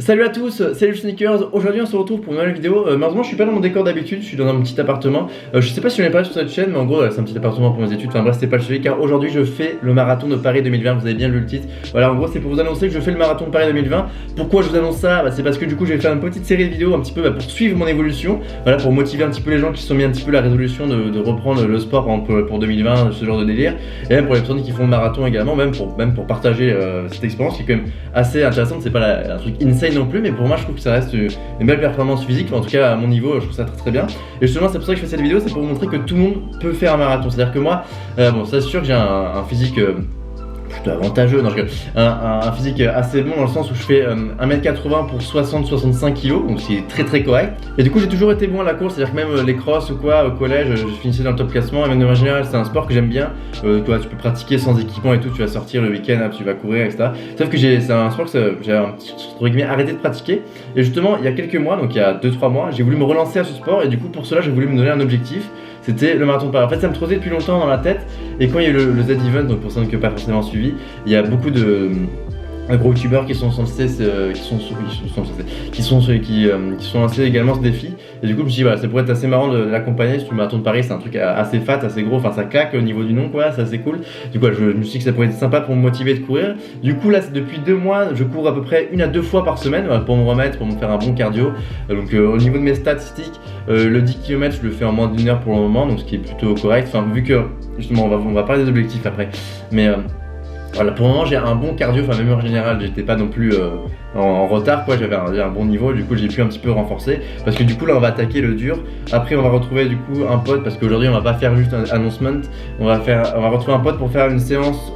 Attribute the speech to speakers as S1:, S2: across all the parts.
S1: Salut à tous, salut Sneakers. Aujourd'hui on se retrouve pour une nouvelle vidéo. Malheureusement je suis pas dans mon décor d'habitude, je suis dans un petit appartement. Je sais pas si on est pas sur cette chaîne, mais en gros c'est un petit appartement pour mes études. Enfin bref, c'était pas le sujet car aujourd'hui je fais le marathon de Paris 2020. Vous avez bien lu le titre. Voilà, en gros c'est pour vous annoncer que je fais le marathon de Paris 2020. Pourquoi je vous annonce ça? C'est parce que du coup je vais faire une petite série de vidéos un petit peu pour suivre mon évolution. Voilà, pour motiver un petit peu les gens qui se sont mis un petit peu la résolution de reprendre le sport pour 2020, ce genre de délire. Et même pour les personnes qui font le marathon également, même pour partager cette expérience qui est quand même assez intéressante. C'est pas un truc insane non plus, mais pour moi je trouve que ça reste une belle performance physique. En tout cas à mon niveau je trouve ça très bien. Et justement c'est pour ça que je fais cette vidéo, c'est pour vous montrer que tout le monde peut faire un marathon. C'est à dire que moi, bon ça c'est sûr que j'ai un physique plutôt avantageux, non, un physique assez bon dans le sens où je fais 1m80 pour 60-65 kg, donc c'est très correct. Et du coup j'ai toujours été bon à la course, c'est à dire que même les crosses ou quoi au collège, je finissais dans le top classement. Et même de manière générale c'est un sport que j'aime bien. Toi tu peux pratiquer sans équipement et tout, tu vas sortir le week-end, tu vas courir etc. Sauf que c'est un sport que j'ai entre guillemets arrêté de pratiquer. Et justement il y a quelques mois, donc il y a 2-3 mois, j'ai voulu me relancer à ce sport. Et du coup pour cela j'ai voulu me donner un objectif. C'était le marathon de Paris. En fait ça me trottait depuis longtemps dans la tête. Et quand il y a eu le Z-Event, donc pour ceux qui n'ont pas forcément suivi, il y a beaucoup de gros youtubeurs qui sont lancés également ce défi. Et du coup je me suis dit voilà, ça pourrait être assez marrant de l'accompagner. Sur le marathon de Paris c'est un truc assez fat, assez gros, enfin ça claque au niveau du nom quoi, c'est assez cool. Du coup je me suis dit que ça pourrait être sympa pour me motiver de courir. Du coup là depuis 2 mois je cours à peu près 1 à 2 fois par semaine pour me remettre, pour me faire un bon cardio. Donc au niveau de mes statistiques, le 10 km je le fais en moins d'1 heure pour le moment, donc ce qui est plutôt correct. Enfin vu que justement on va parler des objectifs après, mais voilà, pour le moment j'ai un bon cardio, enfin même en général j'étais pas non plus en retard quoi, j'avais un bon niveau, du coup j'ai pu un petit peu renforcer parce que du coup là on va attaquer le dur. Après on va retrouver du coup un pote parce qu'aujourd'hui on va pas faire juste un announcement, on va retrouver un pote pour faire une séance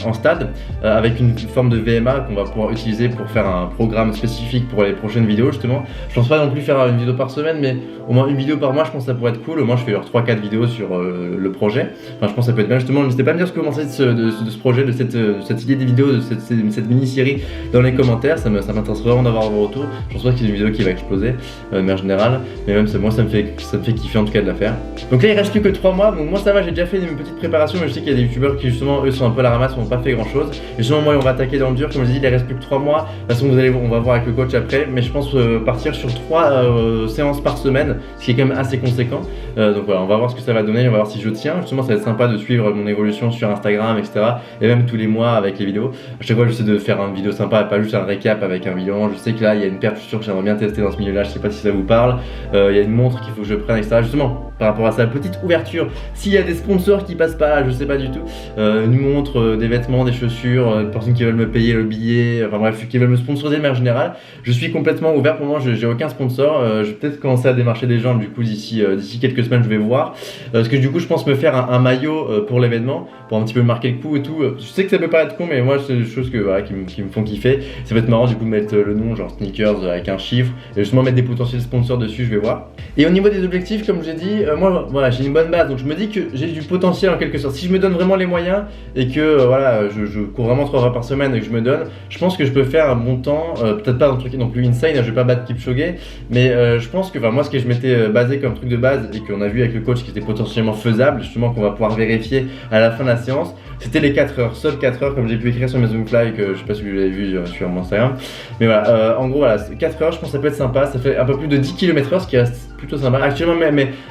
S1: en stade avec une forme de VMA qu'on va pouvoir utiliser pour faire un programme spécifique pour les prochaines vidéos justement. Je pense pas non plus faire une vidéo par semaine, mais au moins une vidéo par mois je pense que ça pourrait être cool. Au moins je fais genre 3-4 vidéos sur le projet, enfin je pense que ça peut être bien justement. N'hésitez pas à me dire ce que vous pensez de ce projet, de cette idée des vidéos, de cette mini-série dans les commentaires. Ça m'intéresse vraiment d'avoir vos retours. Je pense pas que c'est une vidéo qui va exploser mais en général, mais même moi ça me fait kiffer en tout cas de la faire. Donc là il reste plus que 3 mois, donc moi ça va, j'ai déjà fait une petite préparation, mais je sais qu'il y a des youtubeurs qui justement eux sont un peu à la ramasse, n'ont pas fait grand chose. Et justement moi on va attaquer dans le dur, comme je dis, il reste plus que 3 mois. De toute façon on va voir avec le coach après, mais je pense partir sur 3 séances par semaine, ce qui est quand même assez conséquent. Donc voilà, on va voir ce que ça va donner, on va voir si je tiens. Justement ça va être sympa de suivre mon évolution sur Instagram etc. Et même tous les mois avec les vidéos. À chaque fois j'essaie de faire une vidéo sympa, pas juste un récap avec un bilan. Je sais que là il y a une paire de chaussures que j'aimerais bien tester dans ce milieu là, je sais pas si ça vous parle. Il y a une montre qu'il faut que je prenne etc. Justement par rapport à sa petite ouverture, s'il y a des sponsors qui passent pas là, je sais pas du tout, une montre, des vêtements, des chaussures, des personnes qui veulent me payer le billet, enfin bref, qui veulent me sponsoriser de manière générale, je suis complètement ouvert. Pour moi j'ai aucun sponsor. Je vais peut-être commencer à démarcher des gens du coup d'ici quelques semaines, je vais voir, parce que du coup je pense me faire un maillot pour l'événement, pour un petit peu marquer le coup et tout. Je sais que ça peut paraître con, mais moi c'est des choses qui me font kiffer. Ça va être marrant du coup de mettre le nom genre Sneakers avec un chiffre et justement mettre des potentiels sponsors dessus, je vais voir. Et au niveau des objectifs, comme j'ai dit, moi voilà, j'ai une bonne base, donc je me dis que j'ai du potentiel en quelque sorte. Si je me donne vraiment les moyens et que voilà, je cours vraiment 3 fois par semaine et que je me donne, je pense que je peux faire un bon temps, peut-être pas un truc non plus insane, je vais pas battre Kipchoge, mais je pense que moi ce que je m'étais basé comme truc de base et qu'on a vu avec le coach qui était potentiellement faisable, justement qu'on va pouvoir vérifier à la fin de la séance, c'était les 4 heures, seules 4 heures, comme j'ai pu écrire sur mes Zoomfly, que je sais pas si vous l'avez vu sur mon Instagram. Mais voilà, en gros voilà, 4 heures, je pense que ça peut être sympa. Ça fait un peu plus de 10 km/h, ce qui reste plutôt sympa. Actuellement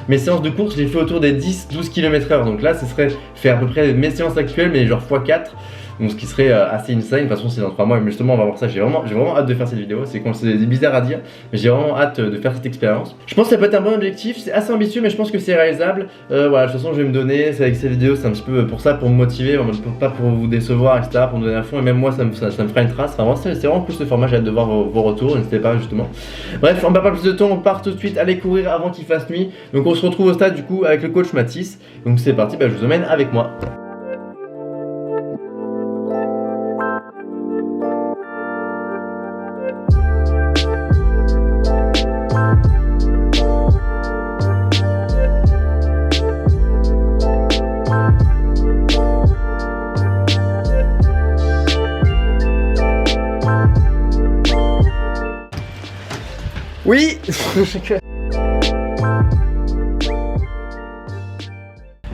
S1: mes séances de course, je les fais autour des 10-12 km/h. Donc là ce serait faire à peu près mes séances actuelles, mais genre x4. Donc ce qui serait assez insane. De toute façon c'est dans 3 mois, mais justement on va voir ça. J'ai vraiment hâte de faire cette vidéo. C'est bizarre à dire, mais j'ai vraiment hâte de faire cette expérience. Je pense que ça peut être un bon objectif. C'est assez ambitieux, mais je pense que c'est réalisable. Voilà, de toute façon je vais me donner. C'est avec cette vidéo, c'est un petit peu pour ça, pour me motiver, pas pour vous décevoir, etc. Pour me donner à fond. Et même moi ça me fera une trace. Enfin, c'est vraiment cool ce format. J'ai hâte de voir vos retours. N'hésitez pas justement. Bref, on perd pas plus de temps. On part tout de suite aller courir avant qu'il fasse nuit. Donc on se retrouve au stade du coup avec le coach Mathis. Donc c'est parti. Je vous emmène avec moi. Oui.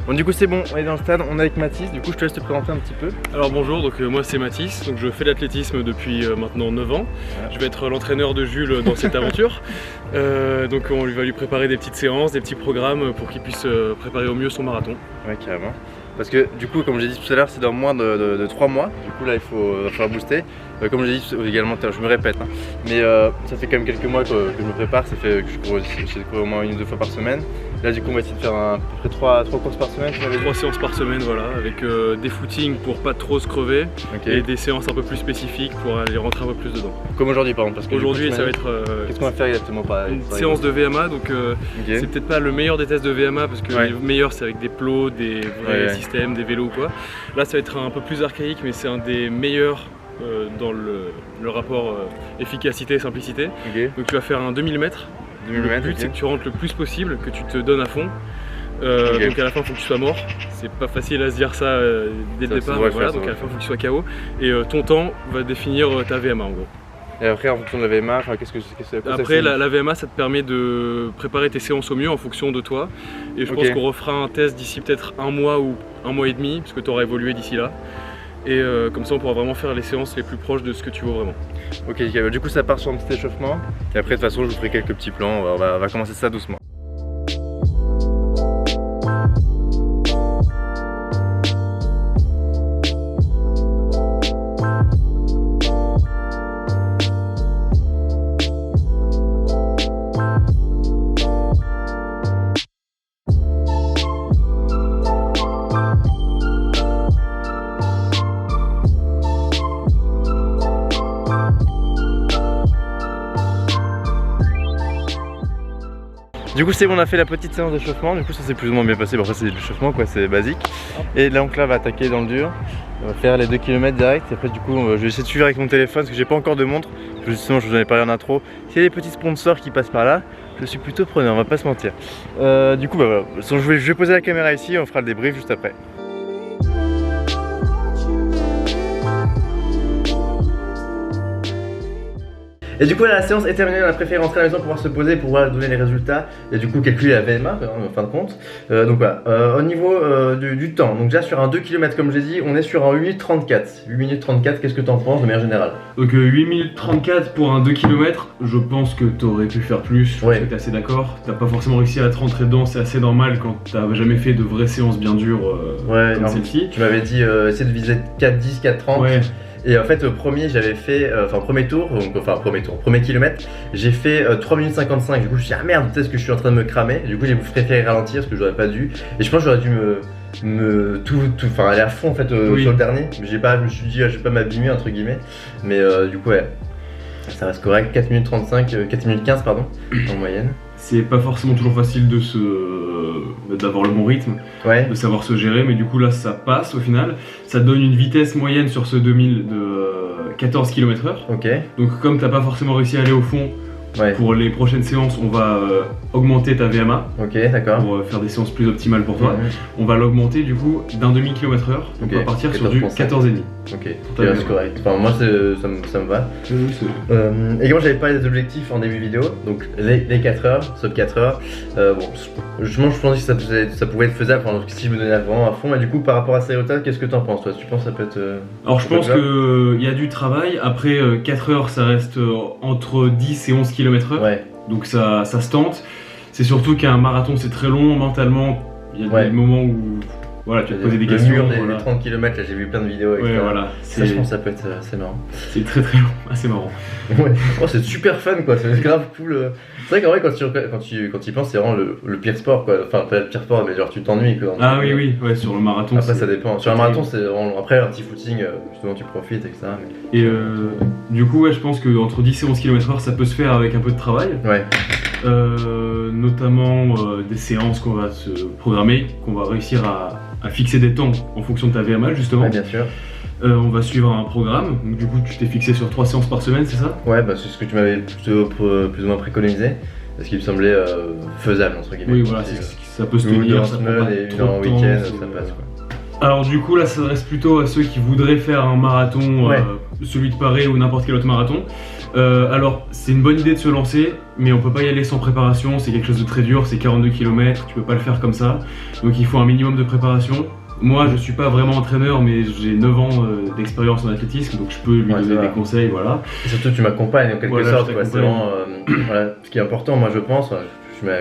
S1: Bon du coup c'est bon, on est dans le stade, on est avec Mathis, du coup je te laisse te présenter un petit peu.
S2: Alors bonjour, donc moi c'est Mathis, donc je fais de l'athlétisme depuis maintenant 9 ans. Je vais être l'entraîneur de Jules dans cette aventure. Donc on va lui préparer des petites séances, des petits programmes pour qu'il puisse préparer au mieux son marathon.
S1: Ouais carrément. Parce que du coup comme j'ai dit tout à l'heure c'est dans moins de 3 mois, du coup là il va falloir booster. Comme j'ai dit également, je me répète, hein, mais ça fait quand même quelques mois que je me prépare, ça fait que j'essaie de courir au moins 1 ou 2 fois par semaine. Là du coup on va essayer de faire à peu près 3 courses par semaine.
S2: 3 séances par semaine, voilà, avec des footings pour pas trop se crever, et des séances un peu plus spécifiques pour aller rentrer un peu plus dedans.
S1: Comme aujourd'hui par exemple.
S2: Aujourd'hui ça va être...
S1: Qu'est-ce qu'on va faire exactement
S2: une séance de VMA, donc c'est peut-être pas le meilleur des tests de VMA parce que le meilleur c'est avec des plots, des vrais systèmes, des vélos ou quoi. Là ça va être un peu plus archaïque mais c'est un des meilleurs dans le rapport efficacité et simplicité. Donc tu vas faire un 2000 mètres. Le but c'est que tu rentres le plus possible, que tu te donnes à fond. Donc à la fin il faut que tu sois mort. C'est pas facile à se dire ça dès le départ, voilà, donc à la fin il faut que tu sois KO. Et ton temps va définir ta VMA en gros.
S1: Et après en fonction de la VMA, qu'est-ce que
S2: après la VMA ça te permet de préparer tes séances au mieux en fonction de toi. Et je pense qu'on refera un test d'ici peut-être 1 mois ou 1 mois et demi, parce que tu auras évolué d'ici là. Et comme ça on pourra vraiment faire les séances les plus proches de ce que tu veux vraiment.
S1: Ok, du coup ça part sur un petit échauffement. Et après de toute façon je vous ferai quelques petits plans, on va commencer ça doucement. Du coup c'est bon, on a fait la petite séance d'échauffement, du coup ça s'est plus ou moins bien passé, bon ça c'est de l'échauffement quoi, c'est basique. Et là donc là on va attaquer dans le dur, on va faire les 2 km direct, et après du coup je vais essayer de suivre avec mon téléphone parce que j'ai pas encore de montre, justement je vous en ai parlé en intro. S'il y a des petits sponsors qui passent par là, je suis plutôt preneur, on va pas se mentir. Du coup bah voilà, je vais poser la caméra ici et on fera le débrief juste après. Et du coup là, la séance est terminée, on a préféré rentrer à la maison pour pouvoir se poser, pour pouvoir donner les résultats et du coup calculer la VMA en fin de compte. Donc voilà, au niveau du temps, donc déjà sur un 2 km comme j'ai dit, on est sur un 8 minutes 34. 8 minutes 34, qu'est-ce que tu en penses de manière générale?
S2: Donc 8 minutes 34 pour un 2 km, je pense que tu aurais pu faire plus, je pense que t'es assez d'accord. T'as pas forcément réussi à te rentrer dedans, c'est assez normal quand t'as jamais fait de vraies séances bien dures comme celle-ci.
S1: Tu m'avais dit essayer de viser 4-10, 4-30. Ouais. Et en fait, premier, j'avais fait, premier tour, premier kilomètre, j'ai fait 3 minutes 55. Du coup, je me suis dit, ah merde, peut-être que je suis en train de me cramer. Du coup, j'ai préféré ralentir parce que j'aurais pas dû. Et je pense que j'aurais dû aller à fond en fait sur le dernier. Mais je me suis dit, je vais pas m'abîmer entre guillemets. Mais du coup, ouais, ça reste correct. 4 minutes 35, 4 minutes 15, pardon, en moyenne.
S2: C'est pas forcément toujours facile d'avoir le bon rythme, de savoir se gérer, mais du coup là ça passe au final. Ça te donne une vitesse moyenne sur ce 2000 de 14 km/h. Donc comme t'as pas forcément réussi à aller au fond, pour les prochaines séances on va augmenter ta VMA pour faire des séances plus optimales pour toi. On va l'augmenter du coup d'un demi-km/h, donc on va partir sur du 14,5.
S1: C'est correct. Enfin, moi ça me va. Également j'avais parlé des objectifs en début vidéo, donc les 4 heures, sub 4 heures. Bon, je pensais que ça pouvait être faisable si je me donnais vraiment à fond. Mais du coup par rapport à ces résultats, qu'est-ce que tu en penses toi? Tu penses que ça peut être
S2: Alors je pense qu'il y a du travail. Après 4 heures ça reste entre 10 et 11 km/h. Donc ça se tente. C'est surtout qu'un marathon c'est très long mentalement. Il y a des moments où voilà, tu vas te poser des questions.
S1: Le mur des 30 km, là j'ai vu plein de vidéos.
S2: Voilà.
S1: Ça, je pense que ça peut être assez marrant.
S2: C'est très long, assez marrant.
S1: C'est super fun quoi, c'est grave cool. C'est vrai qu'en vrai quand tu y penses c'est vraiment le pire sport quoi. Enfin pas le pire sport mais genre tu t'ennuies quoi.
S2: Oui, sur le marathon.
S1: Après ça dépend. Sur un marathon c'est vraiment... Après un petit footing, justement tu profites etc.
S2: Et du coup je pense qu'entre 10 et 11 km/h ça peut se faire avec un peu de travail. Notamment des séances qu'on va se programmer, qu'on va réussir à fixer des temps en fonction de ta VMA justement.
S1: Bien sûr.
S2: On va suivre un programme, donc du coup tu t'es fixé sur 3 séances par semaine, c'est ça?
S1: C'est ce que tu m'avais plus ou moins préconisé, ce qui me semblait faisable entre guillemets.
S2: Oui voilà, ça peut se tenir, ça prend pas
S1: une heure en week-end, ça passe quoi.
S2: Alors du coup là ça s'adresse plutôt à ceux qui voudraient faire un marathon, celui de Paris ou n'importe quel autre marathon. Alors, c'est une bonne idée de se lancer, mais on peut pas y aller sans préparation, c'est quelque chose de très dur, c'est 42 km, tu peux pas le faire comme ça, donc il faut un minimum de préparation. Moi, je suis pas vraiment entraîneur, mais j'ai 9 ans d'expérience en athlétisme, donc je peux lui donner des conseils, voilà.
S1: Et surtout, tu m'accompagnes en quelque sorte, c'est vraiment voilà, ce qui est important, moi je pense.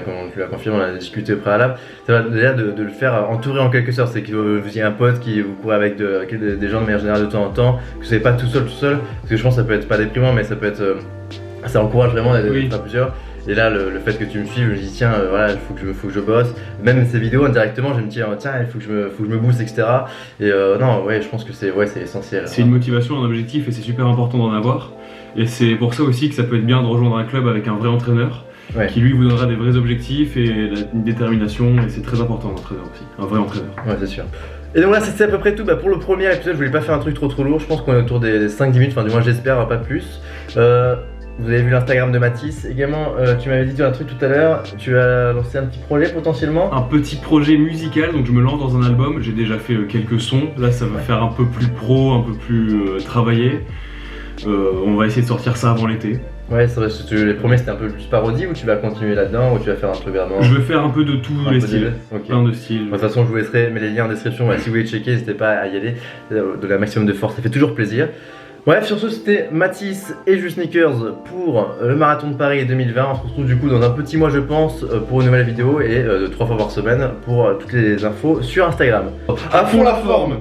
S1: Comme tu l'as confirmé, on a discuté au préalable, ça va déjà de le faire entourer en quelque sorte, c'est que vous ayez un pote qui vous courez avec des gens de manière générale de temps en temps, que vous soyez pas tout seul, parce que je pense que ça peut être pas déprimant, mais ça peut être, ça encourage vraiment d'être à plusieurs. Et là, le fait que tu me suives, je me dis tiens, voilà, il faut que je bosse. Même ces vidéos indirectement, je me dis tiens, il faut que je me booste, etc. Et non, ouais, je pense que c'est essentiel.
S2: C'est une motivation, un objectif, et c'est super important d'en avoir. Et c'est pour ça aussi que ça peut être bien de rejoindre un club avec un vrai entraîneur. Ouais. Qui lui vous donnera des vrais objectifs et une détermination, et c'est très important un entraîneur aussi, un vrai entraîneur.
S1: Ouais, c'est sûr. Et donc là c'était à peu près tout pour le premier épisode. Je voulais pas faire un truc trop lourd, je pense qu'on est autour des 5-10 minutes, enfin du moins j'espère, pas plus. Vous avez vu l'Instagram de Mathis également, tu m'avais dit un truc tout à l'heure, tu as lancé un petit projet potentiellement.
S2: Un petit projet musical, donc je me lance dans un album, j'ai déjà fait quelques sons, là ça va faire un peu plus pro, un peu plus travaillé. On va essayer de sortir ça avant l'été.
S1: Ouais, c'est vrai, les premiers c'était un peu plus parodie, ou tu vas continuer là-dedans, ou tu vas faire un truc vraiment...
S2: Je vais faire un peu de tous les styles, plein de styles.
S1: De toute façon je vous laisserai les liens en description, si vous voulez checker, n'hésitez pas à y aller, de la maximum de force, ça fait toujours plaisir. Bref, sur ce c'était Mathis et Just Sneakers pour le marathon de Paris 2020. On se retrouve du coup dans un petit mois je pense pour une nouvelle vidéo, et 3 fois par semaine pour toutes les infos sur Instagram. À fond la forme!